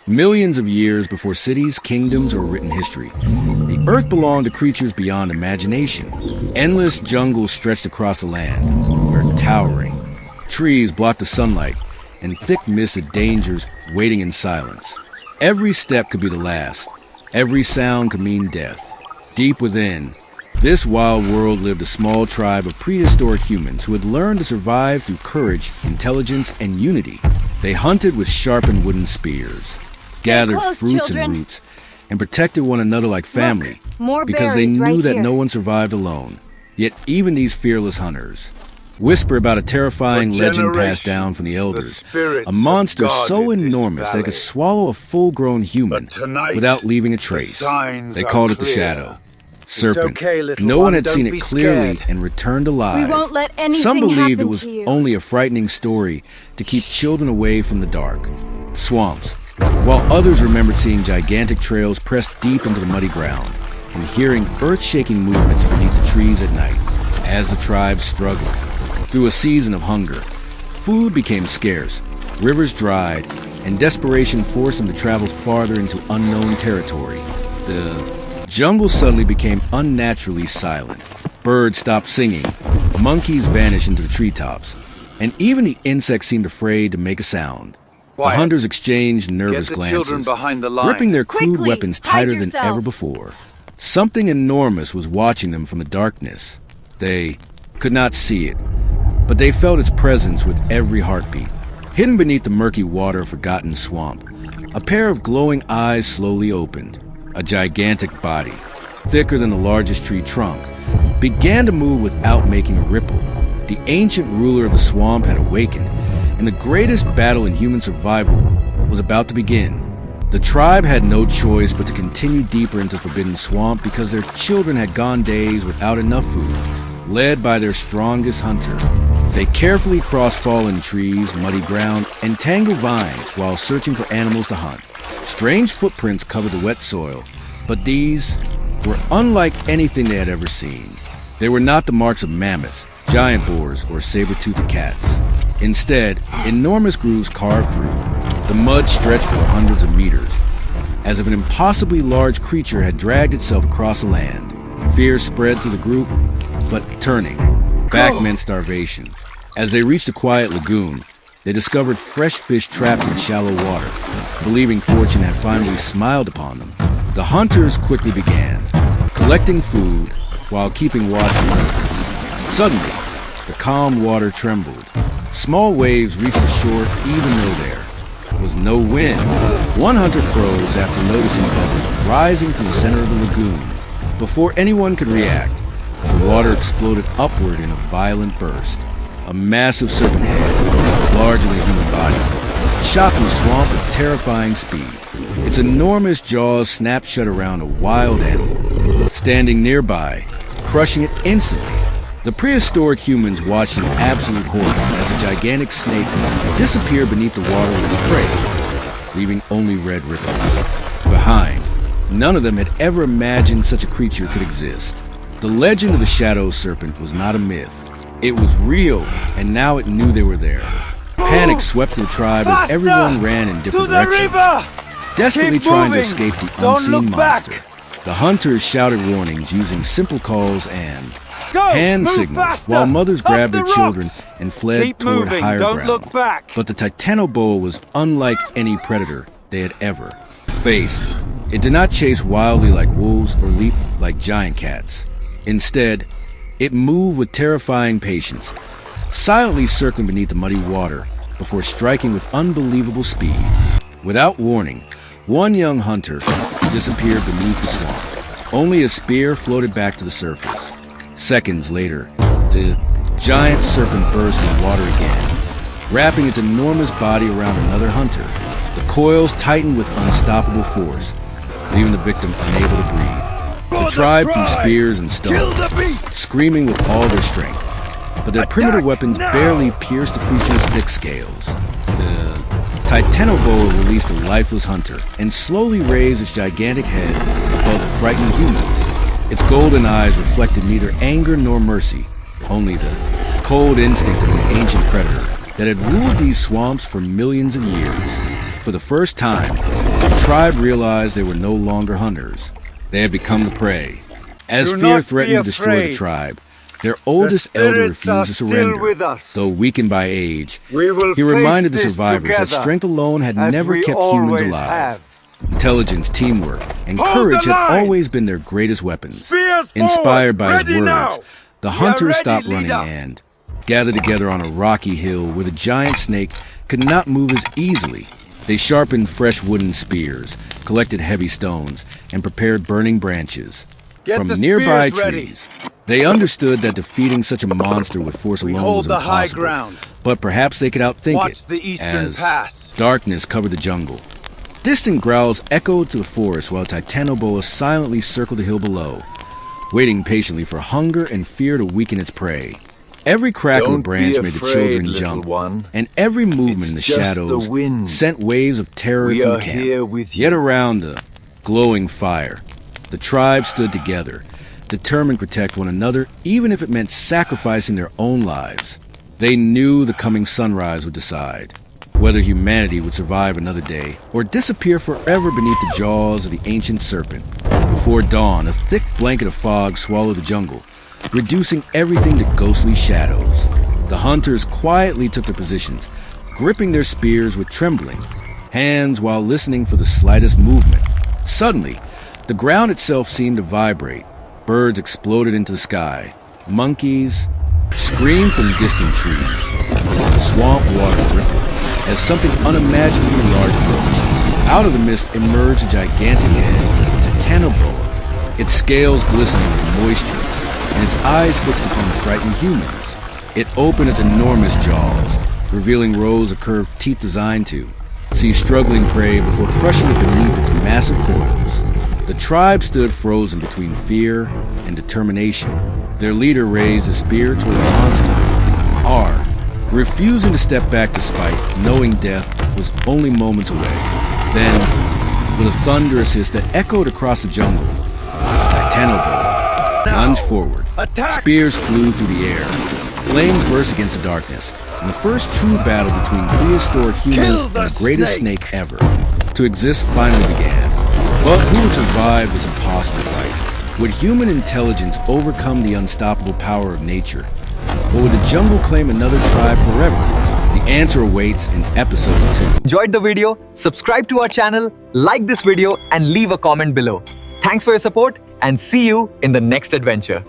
Millions of years before cities, kingdoms, or written history, the Earth belonged to creatures beyond imagination. Endless jungles stretched across the land, where towering trees blocked the sunlight, and thick mists of dangers waiting in silence. Every step could be the last. Every sound could mean death. Deep within, this wild world lived a small tribe of prehistoric humans who had learned to survive through courage, intelligence, and unity. They hunted with sharpened wooden spears, gathered fruits and roots, and protected one another like family. Look, because they knew that no one survived alone. Yet even these fearless hunters whisper about a terrifying legend passed down from the elders. A monster so enormous that it could swallow a full-grown human without leaving a trace. They called it the Shadow. Serpent. No one had seen it clearly and returned alive. We won't let anything Some believed it happen was to you. only a frightening story to keep children away from the dark swamps, while others remembered seeing gigantic trails pressed deep into the muddy ground and hearing earth-shaking movements beneath the trees at night. As the tribe struggled through a season of hunger, food became scarce, rivers dried, and desperation forced them to travel farther into unknown territory. The jungle suddenly became unnaturally silent. Birds stopped singing, monkeys vanished into the treetops, and even the insects seemed afraid to make a sound. Quiet. The hunters exchanged nervous Get the glances, children behind the line. gripping their crude Quickly, weapons hide tighter than ever yourselves. before. Something enormous was watching them from the darkness. They could not see it, but they felt its presence with every heartbeat. Hidden beneath the murky water of a forgotten swamp, a pair of glowing eyes slowly opened. A gigantic body, thicker than the largest tree trunk, began to move without making a ripple. The ancient ruler of the swamp had awakened, and the greatest battle in human survival was about to begin. The tribe had no choice but to continue deeper into Forbidden Swamp because their children had gone days without enough food. Led by their strongest hunter, they carefully crossed fallen trees, muddy ground, and tangled vines while searching for animals to hunt. Strange footprints covered the wet soil, but these were unlike anything they had ever seen. They were not the marks of mammoths, giant boars, or saber-toothed cats. Instead, enormous grooves carved through. The mud stretched for hundreds of meters, as if an impossibly large creature had dragged itself across the land. Fear spread through the group, but turning back meant starvation. As they reached a quiet lagoon, they discovered fresh fish trapped in shallow water. Believing fortune had finally smiled upon them, the hunters quickly began, collecting food while keeping watch on others. Suddenly, the calm water trembled. Small waves reached the shore even though there was no wind. One hunter froze after noticing bubbles rising from the center of the lagoon. Before anyone could react, the water exploded upward in a violent burst. A massive serpent head, larger than a human body, shot through the swamp with terrifying speed. Its enormous jaws snapped shut around a wild animal, standing nearby, crushing it instantly. The prehistoric humans watched in absolute horror as a gigantic snake disappeared beneath the water of its prey, leaving only red ripples behind. None of them had ever imagined such a creature could exist. The legend of the Shadow Serpent was not a myth. It was real, and now it knew they were there. Panic swept through the tribe as everyone ran in different directions, desperately trying to escape the unseen monster. The hunters shouted warnings using simple calls and hand signals, while mothers grabbed their children and fled toward higher ground. But the Titanoboa was unlike any predator they had ever faced. It did not chase wildly like wolves or leap like giant cats. Instead, it moved with terrifying patience, silently circling beneath the muddy water before striking with unbelievable speed. Without warning, one young hunter disappeared beneath the swamp. Only a spear floated back to the surface. Seconds later, the giant serpent burst in water again, wrapping its enormous body around another hunter. The coils tightened with unstoppable force, leaving the victim unable to breathe. The tribe threw spears and stones, screaming with all their strength, but their primitive weapons barely pierced the creature's thick scales. The Titanoboa released a lifeless hunter and slowly raised its gigantic head above the frightened humans. Its golden eyes reflected neither anger nor mercy, only the cold instinct of an ancient predator that had ruled these swamps for millions of years. For the first time, tribe realized they were no longer hunters. They had become the prey. As Do fear not be threatened to destroy the afraid. tribe, their oldest elder spirits are refused to still surrender. with us. Though weakened by age, We will he reminded the face this survivors that together, strength alone had as never we kept humans always alive. have. Intelligence, teamwork, and Hold courage the had line! always been their greatest weapons. Spears Inspired by forward! his Ready words, now! the We are hunters ready, stopped running leader. and gathered together on a rocky hill where the giant snake could not move as easily. They sharpened fresh wooden spears, collected heavy stones, and prepared burning branches. Get From the nearby spears ready. trees, they understood that defeating such a monster with force We alone hold was the high impossible. ground. But perhaps they could outthink Watch it the eastern as pass. darkness covered the jungle. Distant growls echoed to the forest while Titanoboa silently circled the hill below, waiting patiently for hunger and fear to weaken its prey. Every crack of a Don't branch be made the afraid, children little jump, one. and every movement It's in the just the shadows wind. sent waves of terror We through are the camp. here with you. Yet around the glowing fire, the tribe stood together, determined to protect one another, even if it meant sacrificing their own lives. They knew the coming sunrise would decide whether humanity would survive another day or disappear forever beneath the jaws of the ancient serpent. Before dawn, a thick blanket of fog swallowed the jungle, reducing everything to ghostly shadows. The hunters quietly took their positions, gripping their spears with trembling hands while listening for the slightest movement. Suddenly, the ground itself seemed to vibrate. Birds exploded into the sky. Monkeys screamed from distant trees. The swamp water rippled as something unimaginably large approached. Out of the mist emerged a gigantic head, Titanoboa, its scales glistening with moisture, and its eyes fixed upon the frightened humans. It opened its enormous jaws, revealing rows of curved teeth designed to seize struggling prey before crushing it beneath its massive coils. The tribe stood frozen between fear and determination. Their leader raised a spear toward the monster, R, refusing to step back despite knowing death was only moments away. Then, with a thunderous hiss that echoed across the jungle, Titanoboa lunged forward. Attack! Spears flew through the air. Flames burst against the darkness, and the first true battle between prehistoric humans Kill and the the greatest snake. snake ever to exist finally began. But who would survive this impossible fight? Would human intelligence overcome the unstoppable power of nature? Or would the jungle claim another tribe forever? The answer awaits in episode 2. Enjoyed the video? Subscribe to our channel, like this video, and leave a comment below. Thanks for your support, and see you in the next adventure.